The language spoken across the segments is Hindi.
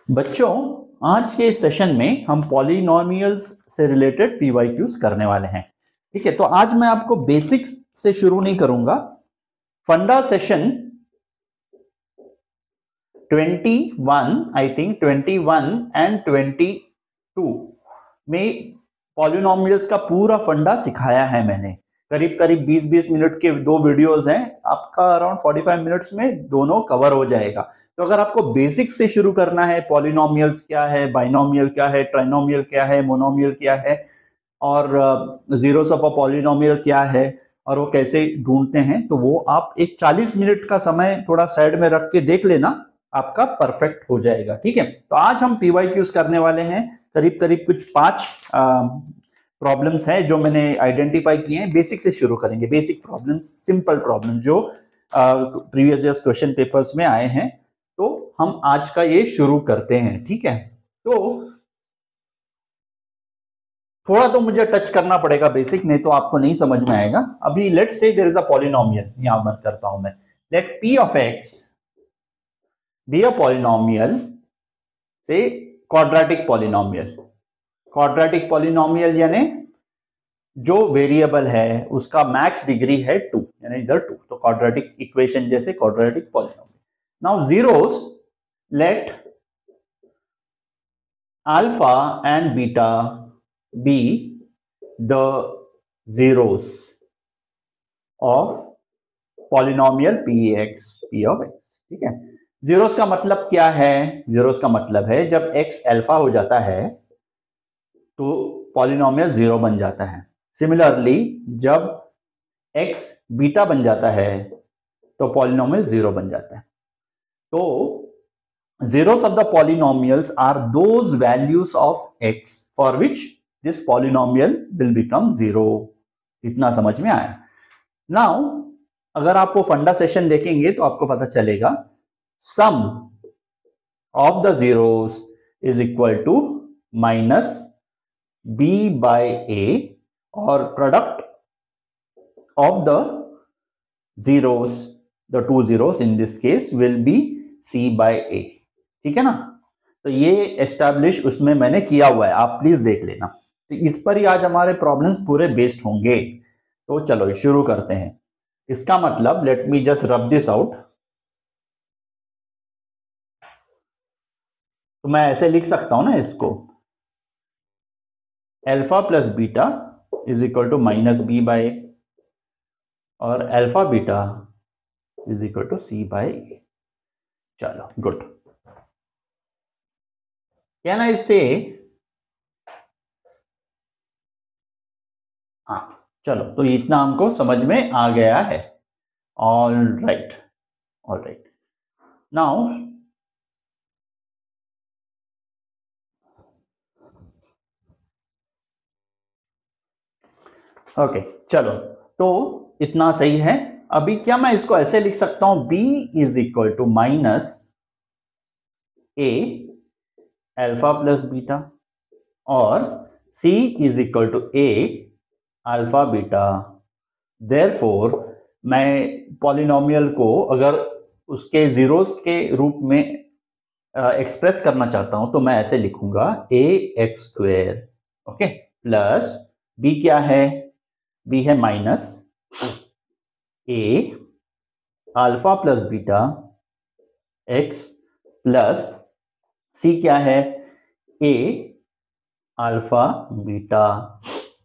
बच्चों, आज के इस सेशन में हम पॉलिनोमियल्स से रिलेटेड पीवाईक्यूज करने वाले हैं। ठीक है, तो आज मैं आपको बेसिक्स से शुरू नहीं करूंगा। फंडा सेशन 21, आई थिंक 21 एंड 22 में पॉलिनोमियल्स का पूरा फंडा सिखाया है मैंने। करीब करीब 20-20 मिनट के दो वीडियोस हैं, आपका अराउंड 45 मिनट्स में दोनों कवर हो जाएगा। तो अगर आपको बेसिक से शुरू करना है, पॉलिनोमियल्स क्या है, बाइनोमियल क्या है, ट्राइनोमियल क्या है, मोनोमियल क्या है और जीरोस ऑफ अ पॉलिनोमियल क्या है और वो कैसे ढूंढते हैं, तो वो आप एक 40 मिनट का समय थोड़ा साइड में रख के देख लेना, आपका परफेक्ट हो जाएगा। ठीक है, तो आज हम पीवाईक्यूज करने वाले हैं। करीब करीब कुछ 5 प्रॉब्लम्स हैं जो मैंने आइडेंटिफाई किए हैं। बेसिक से शुरू करेंगे, बेसिक प्रॉब्लम, सिंपल प्रॉब्लम जो प्रीवियस ईयर्स क्वेश्चन पेपर्स में आए हैं। तो हम आज का ये शुरू करते हैं। ठीक है, तो थोड़ा तो मुझे टच करना पड़ेगा बेसिक, नहीं तो आपको नहीं समझ में आएगा। अभी let's say there is a polynomial, यहां मत करता हूं मैं। Let p of x be a polynomial say quadratic polynomial. Quadratic polynomial यानी जो वेरिएबल है उसका मैक्स डिग्री है 2, यानी इधर 2, तो क्वाड्रेटिक इक्वेशन जैसे quadratic polynomial. Now zeros, let alpha and beta be the zeros of polynomial p of x। ठीक है, जीरोस का मतलब क्या है? जीरोस का मतलब है जब x अल्फा हो जाता है तो पॉलिनोमियल जीरो बन जाता है। सिमिलरली जब x बीटा बन जाता है तो पॉलिनोमियल जीरो बन जाता है। तो zeros of the polynomials are those values of x for which this polynomial will become zero। इतना समझ में आया? नाउ अगर आप वो फंडा सेशन देखेंगे तो आपको पता चलेगा sum of the zeros is equal to minus b by a और product of the zeros, the two zeros in this case will be c by a। ठीक है ना, तो ये एस्टैब्लिश उसमें मैंने किया हुआ है, आप प्लीज देख लेना। तो इस पर ही आज हमारे प्रॉब्लम्स पूरे बेस्ड होंगे। तो चलो शुरू करते हैं। इसका मतलब let me just rub this out. तो मैं ऐसे लिख सकता हूं ना इसको, alpha plus beta is equal to minus B by और alpha beta is equal to C by A. चलो गुड। कैन आई से, हाँ चलो, तो इतना हमको समझ में आ गया है। All right, all right. Now okay, चलो तो इतना सही है। अभी क्या मैं इसको ऐसे लिख सकता हूं, b is equal to minus A alpha plus beta और c is equal to a alpha beta. Therefore मैं पॉलिनोमियल को अगर उसके जीरोस के रूप में एक्सप्रेस करना चाहता हूं तो मैं ऐसे लिखूंगा A x square, okay, plus b क्या है? b है माइनस ए alpha plus beta x plus c क्या है? a alpha beta.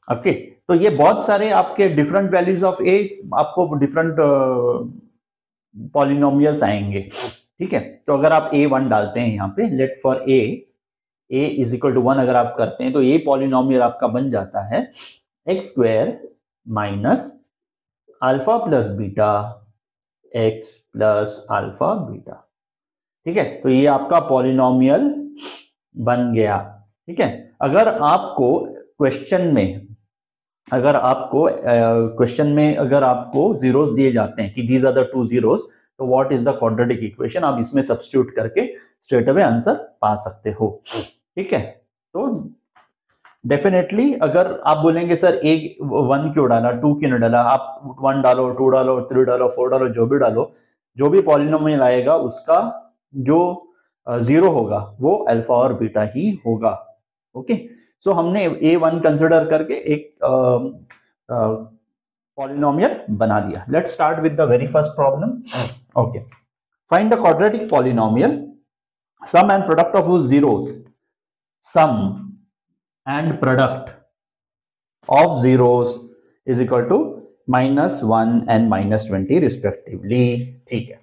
ओके, तो ये बहुत सारे आपके डिफरेंट वैल्यूज ऑफ ए, आपको डिफरेंट पॉलिनोमियल्स आएंगे। ठीक है, तो अगर आप a1 डालते हैं यहाँ पे, let for a is equal to 1 अगर आप करते हैं तो ये पॉलिनोमियल आपका बन जाता है x square minus alpha plus beta x plus alpha beta. ठीक है, तो ये आपका पॉलिनोमियल बन गया। ठीक है, अगर आपको क्वेश्चन में अगर आपको जीरोस दिए जाते हैं कि these are the two zeros, तो what is the quadratic equation, आप इसमें सब्स्टिट्यूट करके स्ट्रेट अवे आंसर पा सकते हो। ठीक है, तो डेफिनेटली अगर आप बोलेंगे सर एक 1 क्यों डाला, 2 क्यों नहीं डाला, आप 1 डालो, 2 डालो, 3 डालो, 4 डालो, जो भी डालो, जो भी पॉलिनोमियल आएगा उसका जो जीरो होगा वो अल्फा और बीटा ही होगा। ओके, सो हमने A1 कंसिडर करके एक पॉलिनोमियल बना दिया। Let's start with the very first problem. Okay, find the quadratic polynomial sum and product of whose zeros, sum and product of zeros is equal to -1 and -20 respectively। ठीक है,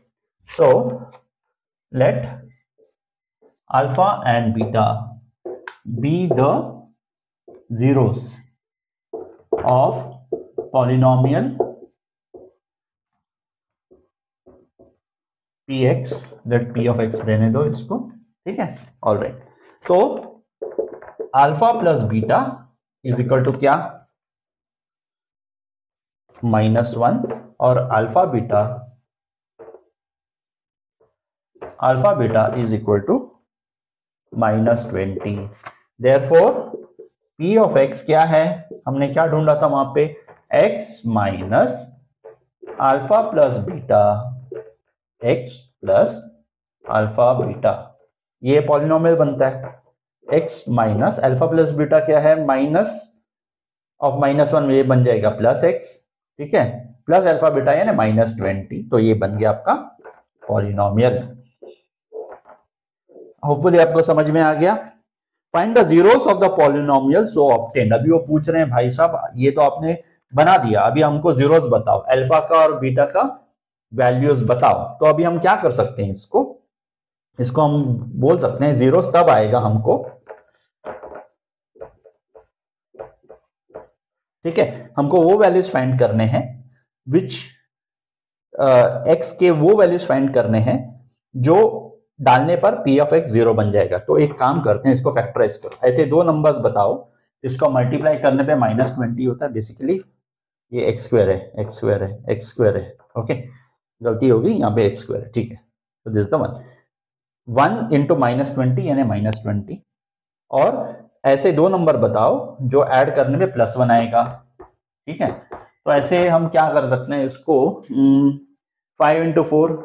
so let alpha and beta be the zeros of polynomial px, let p of x रहने दो इसको, ठीक है। ऑल राइट, तो alpha plus beta is equal to क्या, -1, और alpha beta is equal to -20। Therefore p of x क्या है, हमने क्या ढूंढा था वहां पे, x minus alpha plus beta, x plus alpha beta, ये पॉलिनोमियल बनता है। x minus alpha plus beta क्या है, माइनस ऑफ -1 ये बन जाएगा प्लस x, ठीक है, प्लस अल्फा बीटा यानी -20, तो ये बन गया आपका पॉलिनोमियल। होपफुली आपको समझ में आ गया। Find the zeros of the polynomial so obtained. अभी वो पूछ रहे हैं भाई साहब ये तो आपने बना दिया, अभी हमको जीरोस बताओ, अल्फा का और बीटा का वैल्यूज बताओ। तो अभी हम क्या कर सकते हैं, इसको हम बोल सकते हैं जीरोस तब आएगा हमको, ठीक है, हमको वो वैल्यूज फाइंड करने हैं विच एक्स के वो वैल्यूज फाइंड करने हैं जो डालने पर p ऑफ x 0 बन जाएगा। तो एक काम करते हैं, इसको फैक्टराइज करो, ऐसे दो नंबर्स बताओ इसको मल्टीप्लाई करने पे -20 होता है, बेसिकली ये एक्स स्क्वायर है, ओके, गलती होगी यहाँ पे x स्क्वायर है, ठीक है, तो दिस द 1 इंटू -20 यानी -20, और ऐसे दो नंबर बताओ जो ऐड करने पे +1 आएगा, ठीक है। तो ऐसे हम क्या कर सकते हैं इसको, 5 इंटू 4,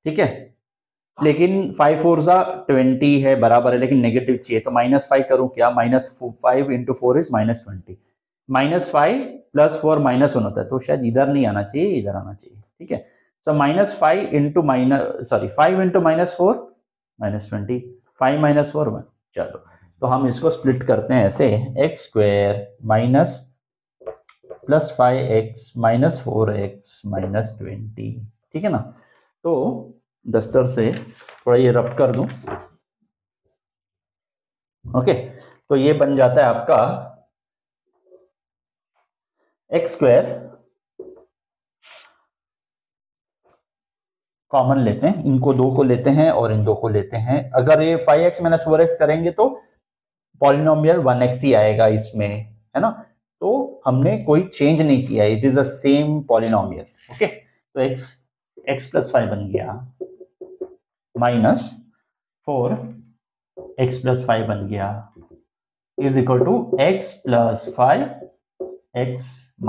ठीक है, लेकिन 5 4 20 है, बराबर है, लेकिन नेगेटिव चाहिए, तो -5 करूं क्या, -5 इंटू 4 इज -20, -5 + 4 -1 होता है, तो शायद इधर नहीं आना चाहिए, इधर आना चाहिए, ठीक है। सो -5 इंटू -5 इंटू -4 -20, 5 - 4 1, चलो, तो हम इसको स्प्लिट करते हैं ऐसे, x square minus +5x - 4x - 20, ठीक है ना। तो डस्टर से थोड़ा ये रब कर दूं, ओके, तो ये बन जाता है आपका x स्क्वायर, कॉमन लेते हैं, इनको दो को लेते हैं और इन दो को लेते हैं, अगर ये 5x - 4x करेंगे तो पॉलिनोमियल 1x ही आएगा इसमें, है ना, तो हमने कोई चेंज नहीं किया, it is the same polynomial, okay. तो x + 5 बन गया, -4x + 5 बन गया, is equal to x + 5 x -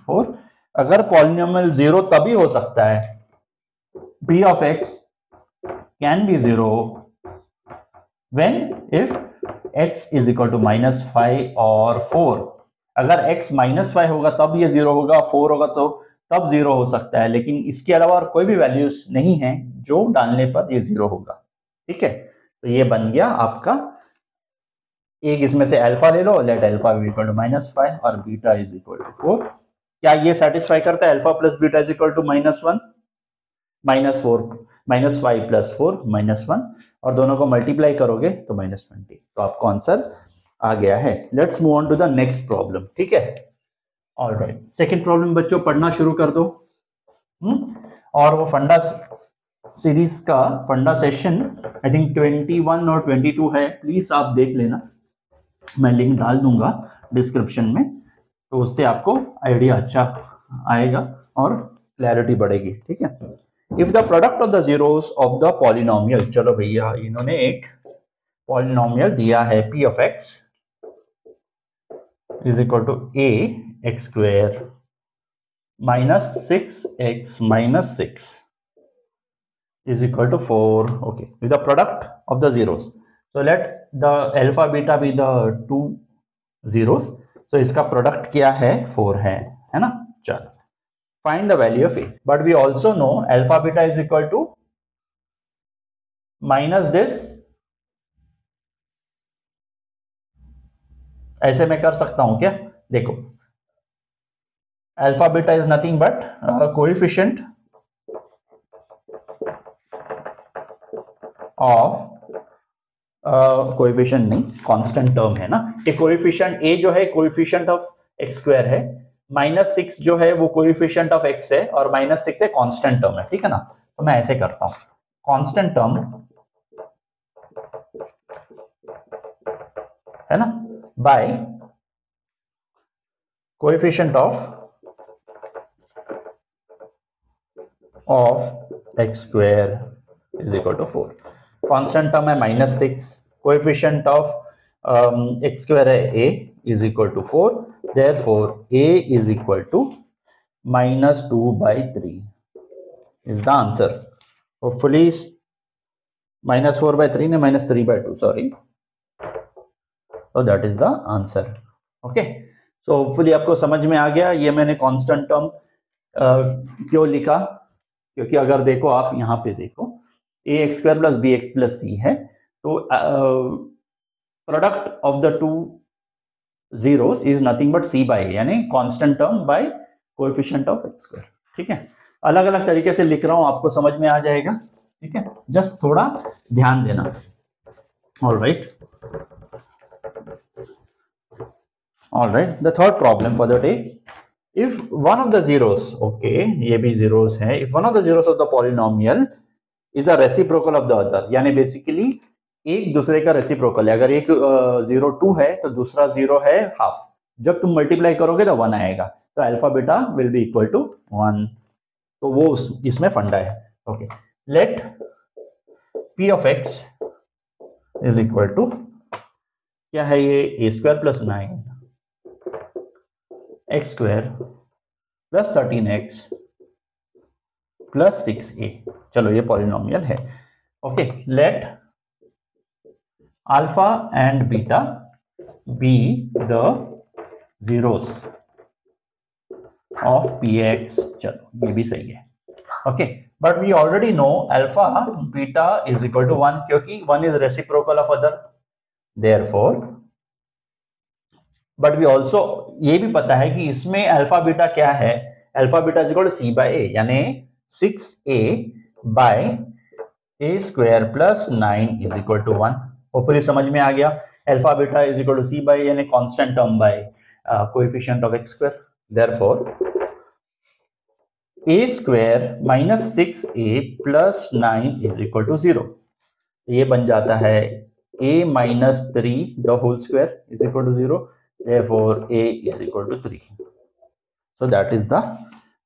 4। अगर पॉलिनोमियल 0 तभी हो सकता है, p of x can be 0 when if x is equal to -5 और 4। अगर x -5 होगा तब ये 0 होगा, 4 होगा तो तब 0 हो सकता है, लेकिन इसके अलावा और कोई भी वैल्यूज नहीं है जो डालने पर ये 0 होगा, ठीक है। तो ये बन गया आपका, एक इसमें से अल्फा ले लो, लेट अल्फा इक्वल टू -5 और बीटा इज इक्वल टू 4। क्या ये सेटिस्फाई करता है, alpha plus beta is equal to -1 -4 -5 + 4 -1, और दोनों को मल्टीप्लाई करोगे तो -20, तो आपको आंसर आ गया है। Let's move on to the next problem, ठीक है। ऑलराइट, सेकंड प्रॉब्लम बच्चों पढ़ना शुरू कर दो, और वो फंडा सीरीज का फंडा सेशन आई थिंक 21 और 22 है, प्लीज आप देख लेना, मैं लिंक डाल दूंगा डिस्क्रिप्शन में, तो उससे आपको आइडिया अच्छा आएगा और क्लैरिटी बढ़ेगी, ठीक है। If the product of the zeros of the polynomial, चलो भैया इन्होंने एक पॉलिनोमियल दिया है p of x is equal to ax square -6x - 6 is equal to 4. Okay, with the product of the zeros. So let the alpha beta be the two zeros. So इसका प्रोडक्ट क्या है 4 है ना. चलो find the value of a, but we also know alpha beta is equal to minus this. ऐसे मैं कर सकता हूं क्या? देखो alpha beta is nothing but coefficient of coefficient नहीं, कांस्टेंट टर्म है ना. ये कोएफिशिएंट a जो है कोएफिशिएंट ऑफ x स्क्वायर है, -6 जो है वो कोएफिशिएंट ऑफ x है, और -6 है कांस्टेंट टर्म है. ठीक है ना. तो मैं ऐसे करता हूं, कांस्टेंट टर्म है ना by coefficient of x square is equal to 4. Constant term है -6, कोएफिशिएंट ऑफ x स्क्वायर है a is equal to 4. Therefore a is equal to -2/3 is the answer. Hopefully -4/3 ने -3/2, sorry. So that is the answer. Okay. So hopefully आपको समझ में आ गया. ये मैंने कांस्टेंट टर्म क्यों लिखा, क्योंकि अगर देखो आप यहाँ पे देखो ax square plus bx plus c है, तो product of the two zeros is nothing but c by a, यानी constant term by coefficient of x square. ठीक है. अलग अलग तरीके से लिख रहा हूं, आपको समझ में आ जाएगा. ठीक है, जस्ट थोड़ा ध्यान देना. Alright, alright. The third problem for the day, if one of the zeros, okay, ये भी zeros है, if one of the zeros of the polynomial is a reciprocal of the other, यानी बेसिकली एक दूसरे का रेसिप्रोकल है. अगर एक 0 2 है तो दूसरा 0 है हाफ. जब तुम मल्टीप्लाई करोगे तो 1 आएगा, तो alpha beta will be equal to 1. तो वो इसमें फंडा है. Okay, let p of x is equal to क्या है ये, a square plus 9 x square plus 13x plus 6a. चलो ये पॉलिनोमियल है. Okay, let alpha and beta be the zeros of px. चलो ये भी सही है. Okay, but we already know alpha beta is equal to 1, क्योंकि 1 is reciprocal of other. Therefore, but we also ये भी पता है कि इसमें अल्फा बीटा क्या है, alpha beta is equal to c by a, यानी 6a बाय a square plus 9 is equal to 1. Hopefully समझ में आ गया. Alpha beta is equal to c by यानी constant term by coefficient of x square. Therefore a square minus 6a plus 9 is equal to 0. ये बन जाता है a minus 3 the whole square is equal to 0. Therefore a is equal to 3. So that is the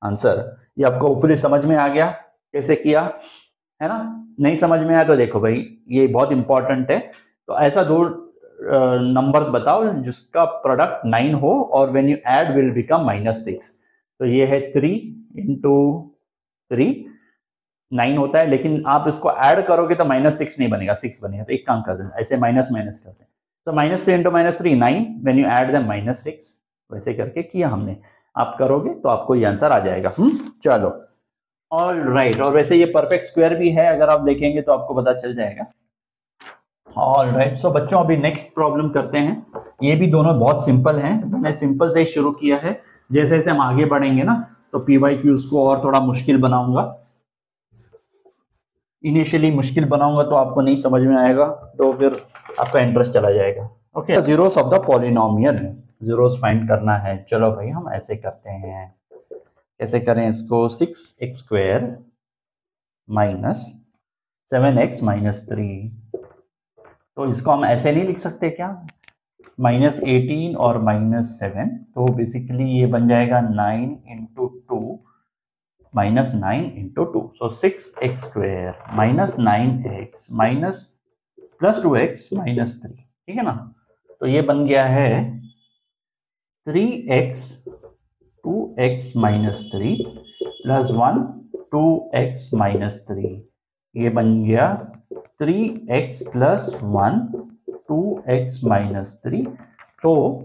answer. ये आपको होपफुली समझ में आ गया कैसे किया है ना. नहीं समझ में आया तो देखो भाई, ये बहुत इंपॉर्टेंट है. तो ऐसा दो नंबर्स बताओ जिसका प्रोडक्ट 9 हो और when you add will become -6. तो ये है 3 इंटू 3 9 होता है, लेकिन आप इसको ऐड करोगे तो -6 नहीं बनेगा, 6 बनेगा. तो एक काम कर दें, ऐसे माइनस माइनस करते हैं. तो -3 into -3 9, when you add them -6. वैसे करके किया हमने. आप करोगे तो आपको ये आंसर आ जाएगा. चलो, ऑल राइट. और वैसे ये परफेक्ट स्क्वायर भी है, अगर आप देखेंगे तो आपको पता चल जाएगा. All right. सो बच्चों, अभी नेक्स्ट प्रॉब्लम करते हैं. ये भी दोनों बहुत सिंपल हैं. मैंने सिंपल से ही शुरू किया है. जैसे जैसे हम आगे बढ़ेंगे ना, तो PYQs को और थोड़ा मुश्किल बनाऊंगा. इनिशियली मुश्किल बनाऊंगा तो आपको नहीं समझ में आएगा, तो फिर आपका इंटरेस्ट चला जाएगा. Okay, zeros of the polynomial, zeros find करना है. चलो भाई, हम ऐसे करते हैं. कैसे करें इसको, 6x square minus 7x minus 3. तो इसको हम ऐसे नहीं लिख सकते क्या, -18 और -7. तो बेसिकली ये बन जाएगा 9 इंटू 2 माइनस 9 इंटू 2. सो 6x square minus 9x minus plus 2x minus 3. ठीक है ना. तो ये बन गया है 3x 2x minus 3 plus 1 2x minus 3 ये बन गया 3x प्लस 1 2x माइनस 3। तो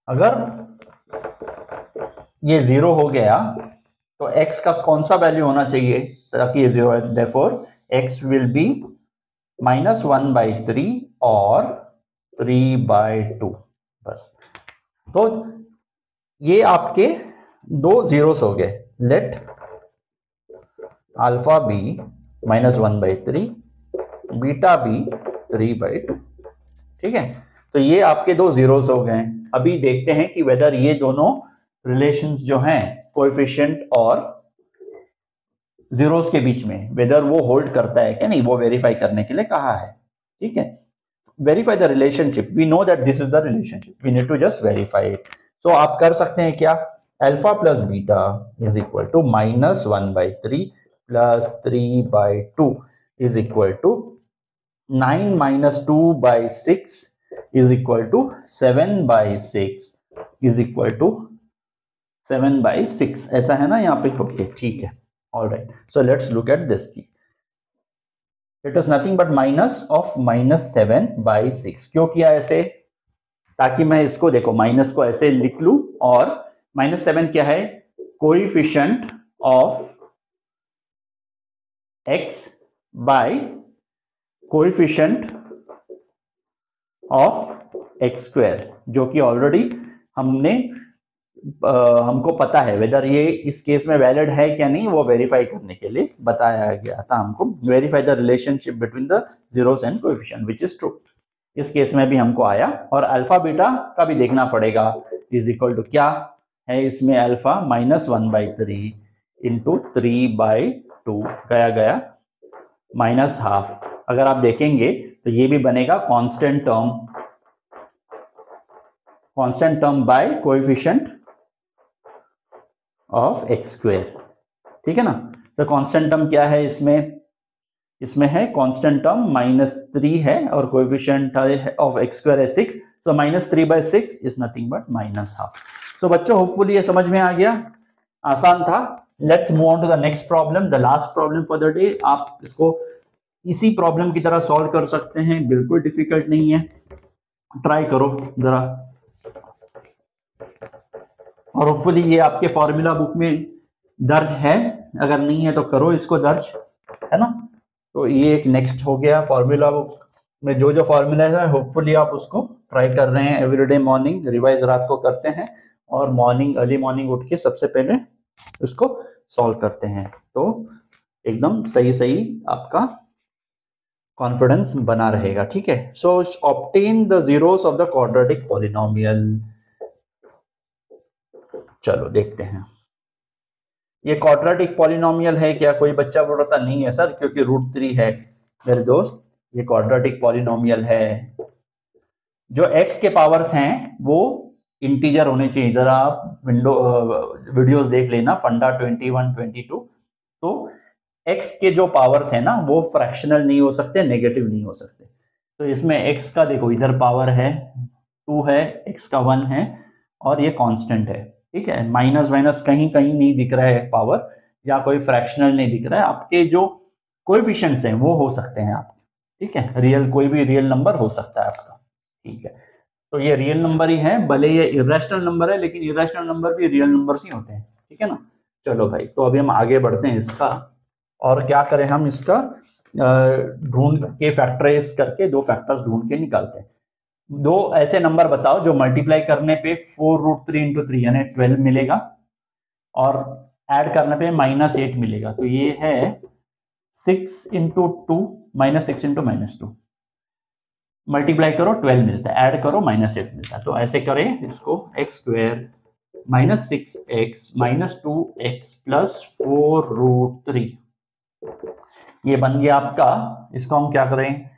अगर ये 0 हो गया तो x का कौन सा वैल्यू होना चाहिए ताकि ये 0 है? देयरफॉर x विल बी -1/3 और 3/2 बस। तो ये आपके दो जीरोस हो गए। Let alpha be -1/3, beta be 3/2। ठीक है, तो ये आपके दो जीरोस हो गए। अभी देखते हैं कि वेदर ये दोनों रिलेशंस जो हैं कोएफिशिएंट और जीरोस के बीच में वेदर वो होल्ड करता है क्या नहीं, वो वेरीफाई करने के लिए कहा है। ठीक है, verify the relationship. We know that this is the relationship, we need to just verify it. So आप कर सकते हैं क्या, alpha plus beta is equal to -1/3 plus 3/2 is equal to 9 minus 2/6 is equal to 7/6 is equal to 7/6। ऐसा है ना यहाँ पे? ओके, ठीक है, all right. So let's look at this. It is nothing but minus of -7/6। क्यों किया ऐसे? ताकि मैं इसको देखो माइनस को ऐसे लिख लूं, और -7 क्या है? Coefficient of x by coefficient of x square, जो कि ऑलरेडी हमको पता है वेदर ये इस केस में वैलिड है क्या नहीं, वो वेरीफाई करने के लिए बताया गया था हमको। Verify the relationship between the zeros and coefficient which is true. इस केस में भी हमको आया, और अल्फा बीटा का भी देखना पड़ेगा। इज इक्वल टू क्या है इसमें? अल्फा -1/3 इंटू 3/2 गया -12। अगर आप देखेंगे तो ये भी बनेगा constant term by coefficient of x square. ठीक है ना? तो कांस्टेंट टर्म क्या है इसमें है कांस्टेंट टर्म -3 है, और कोएफिशिएंट ऑफ x स्क्वायर है 6। So -3/6 is nothing but -12। So बच्चों, होपफुली ये समझ में आ गया, आसान था। Let's move on to the next problem, the last problem for the day. आप इसको इसी प्रॉब्लम की तरह सॉल्व कर सकते हैं, बिल्कुल डिफिकल्ट नहीं है। ट्राई करो जरा, और होपफुली ये आपके फॉर्मूला बुक में दर्ज है। अगर नहीं है तो करो इसको दर्ज, है ना? तो ये एक नेक्स्ट हो गया। फॉर्मूला बुक में जो जो फॉर्मूला है होपफुली आप उसको ट्राई कर रहे हैं एवरीडे मॉर्निंग। रिवाइज रात को करते हैं, और मॉर्निंग अर्ली मॉर्निंग उठ के सबसे पहले इसको सॉल्व करते हैं, तो एकदम सही आपका कॉन्फिडेंस बना रहेगा। ठीक है, so obtain the zeros of the quadratic polynomial. चलो देखते हैं, ये क्वाड्रेटिक पॉलिनोमियल है क्या? कोई बच्चा बोल रहा था नहीं है सर, क्योंकि √3 है। मेरे दोस्त, ये क्वाड्रेटिक पॉलिनोमियल है। जो x के पावर्स हैं वो इंटीजर होने चाहिए। जरा आप वीडियोस देख लेना, फंडा 21 22। तो x के जो पावर्स है ना वो फ्रैक्शनल नहीं हो सकते, नेगेटिव नहीं हो सकते। तो इसमें x का देखो, इधर पावर है 2 है, x का 1 है, और ये कांस्टेंट है। ठीक है, माइनस माइनस कहीं कहीं नहीं दिख रहा है पावर, या कोई फ्रैक्शनल नहीं दिख रहा है। आपके जो कोएफिशिएंट्स हैं वो हो सकते हैं आपके। ठीक है, रियल, कोई भी रियल नंबर हो सकता है आपका। ठीक है, तो ये रियल नंबर ही है, भले ये इरेशनल नंबर है, लेकिन इरेशनल नंबर भी रियल नंबर्स ही होते हैं। ठीक है ना? चलो भाई, तो अभी हम आगे बढ़ते हैं इसका, और क्या करें हम इसका ढूंढ के फैक्टराइज करके दो फैक्टर्स ढूंढ के निकालते हैं। दो ऐसे नंबर बताओ जो मल्टीप्लाई करने पे 4√3 इंटू 3 यानी 12 मिलेगा, और ऐड करने पे -8 मिलेगा। तो ये है 6 इंटू 2 -6 इंटू -2। मल्टीप्लाई करो 12 मिलता है, ऐड करो -8 मिलता है। तो ऐसे करें इसको, x square -6x -2x plus 4√3, ये बन गया आपका। इसको हम क्या करें,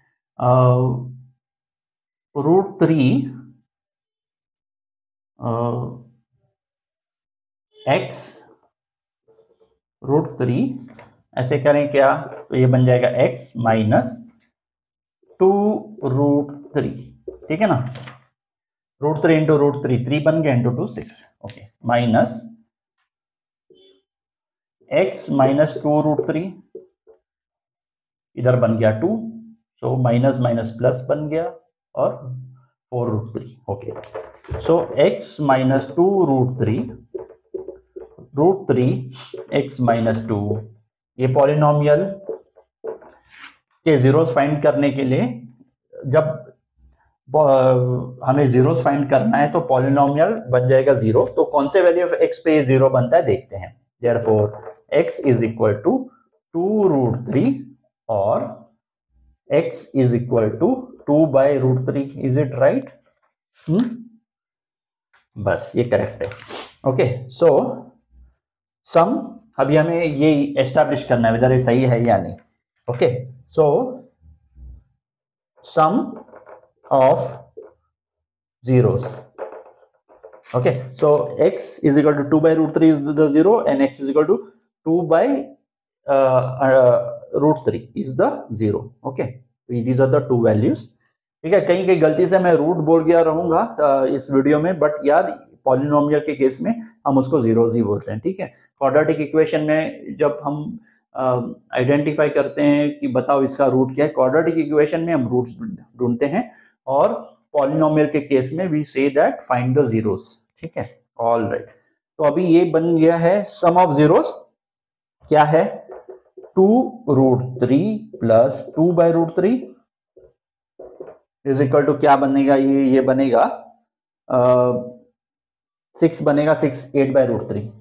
√3 x √3 ऐसे करें क्या, तो ये बन जाएगा x -2√3। ठीक है ना? √3 इंटू √3 3 बन गया, इंटू 2 6। ओके, माइनस x -2√3 इधर बन गया 2, सो माइनस माइनस प्लस बन गया और 4√3। ओके, सो x माइनस 2√3 x माइनस 2, ये पॉलिनोमियल के जीरोस फाइंड करने के लिए जब हमें जीरोस फाइंड करना है तो पॉलिनोमियल बन जाएगा 0। तो कौन से वैल्यू ऑफ x पे 0 बनता है देखते हैं। Therefore x is equal to 2√3 और x is equal to 2/√3। Is it right? बस ये करेक्ट है। ओके, सो सम, अभी हमें ये एस्टैब्लिश करना है वेदर ये सही है या नहीं। Okay, so sum of zeros. Okay, so x is equal to 2/√3 is the 0 and x is equal to 2/√3 is the 0. Okay, these are the two values. ठीक है, कहीं कहीं गलती से मैं रूट बोल गया रहूंगा इस वीडियो में, बट यार पॉलिनोमियल के केस में हम उसको जीरोस ही बोलते हैं। ठीक है, क्वाड्रेटिक इक्वेशन में जब हम आइडेंटिफाई करते हैं कि बताओ इसका रूट क्या है, क्वाड्रेटिक इक्वेशन में हम रूट्स ढूंढते हैं और पॉलिनोमियल के केस में we say that find the zeros. ठीक है, ऑल राइट। तो अभी ये बन गया है सम ऑफ जीरोस, क्या है 2√3 प्लस 2/√3 इज इक्वल टू क्या बनेगा, ये बनेगा 6 बनेगा, 6 8/√3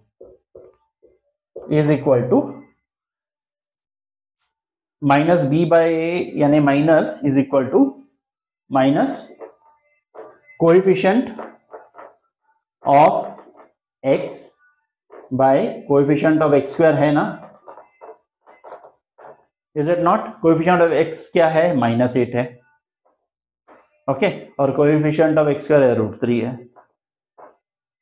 is equal to minus b by a, यानी minus is equal to minus coefficient of x by coefficient of x square है ना, is it not? Coefficient of x क्या है, -8 है। ओके, और कोएफिशिएंट ऑफ x स्क्वायर है √3 है,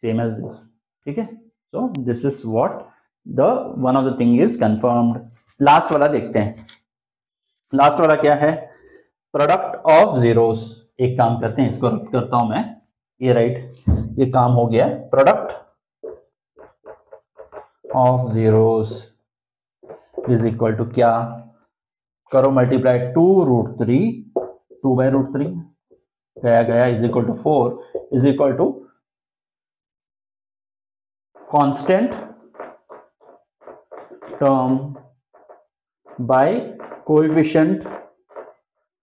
सेम एज दिस। ठीक है, so this is what the one of the thing is confirmed. Last वाला देखते हैं। लास्ट वाला क्या है, प्रोडक्ट ऑफ जीरोस। एक काम करते हैं, इसको रब करता हूं मैं, ये राइट, ये काम हो गया। Product of zeros is equal to क्या, करो मल्टीप्लाई 2√3 2/√3 गया is equal to 4 is equal to constant term by coefficient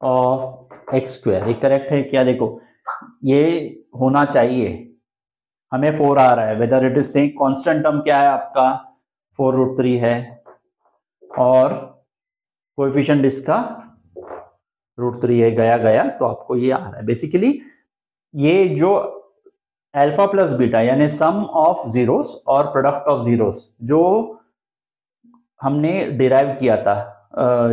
of x square. ये करेक्ट है क्या? देखो ये होना चाहिए, हमें 4 आ रहा है, whether it is saying constant term क्या है आपका 4√3 है और कोएफिशिएंट इसका √3 है, गया तो आपको ये आ रहा है। बेसिकली ये जो अल्फा प्लस बीटा यानी सम ऑफ जीरोस और प्रोडक्ट ऑफ जीरोस जो हमने डिराइव किया था,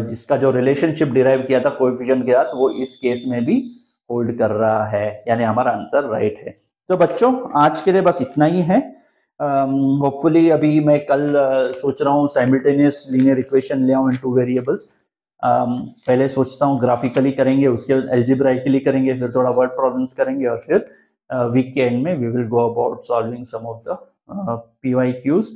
जिसका जो रिलेशनशिप डिराइव किया था कोएफिशिएंट के साथ, वो इस केस में भी होल्ड कर रहा है, यानी हमारा आंसर राइट है। तो बच्चों आज के लिए बस इतना ही है। होपफुली अभी मैं कल सोच रहा हूँ साइमल्टेनियस लीनियर इक्वेशन ले आऊँ इन 2 वेरिएबल्स। पहले सोचता हूँ ग्राफिकली करेंगे, उसके बाद एल्जेब्राइकली करेंगे, फिर थोड़ा वर्ड प्रॉब्लम्स करेंगे और फिर वीक के एंड में we will go about solving some of the PYQs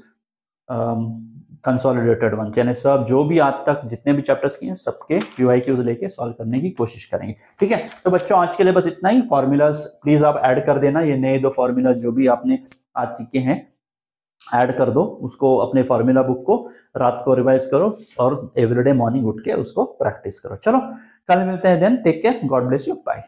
consolidated ones, यानी सब जो भी आज तक जितने भी चैप्टर्स किए हैं सबके PYQs लेके सॉल्व करने की कोशिश करेंगे। ठीक है, तो बच्चों आज के लिए बस इतना ही। फॉर्मूलाज प्लीज आप ऐड कर देना, ये नए 2 फॉर्मूलाज जो भी आपने आज सीखे हैं ऐड कर दो, उसको अपने फॉर्मूला बुक को रात को रिवाइज करो और एवरीडे मॉर्निंग उठ के उसको प्रैक्टिस करो। चलो कल मिलते हैं, then take care, God bless you, bye.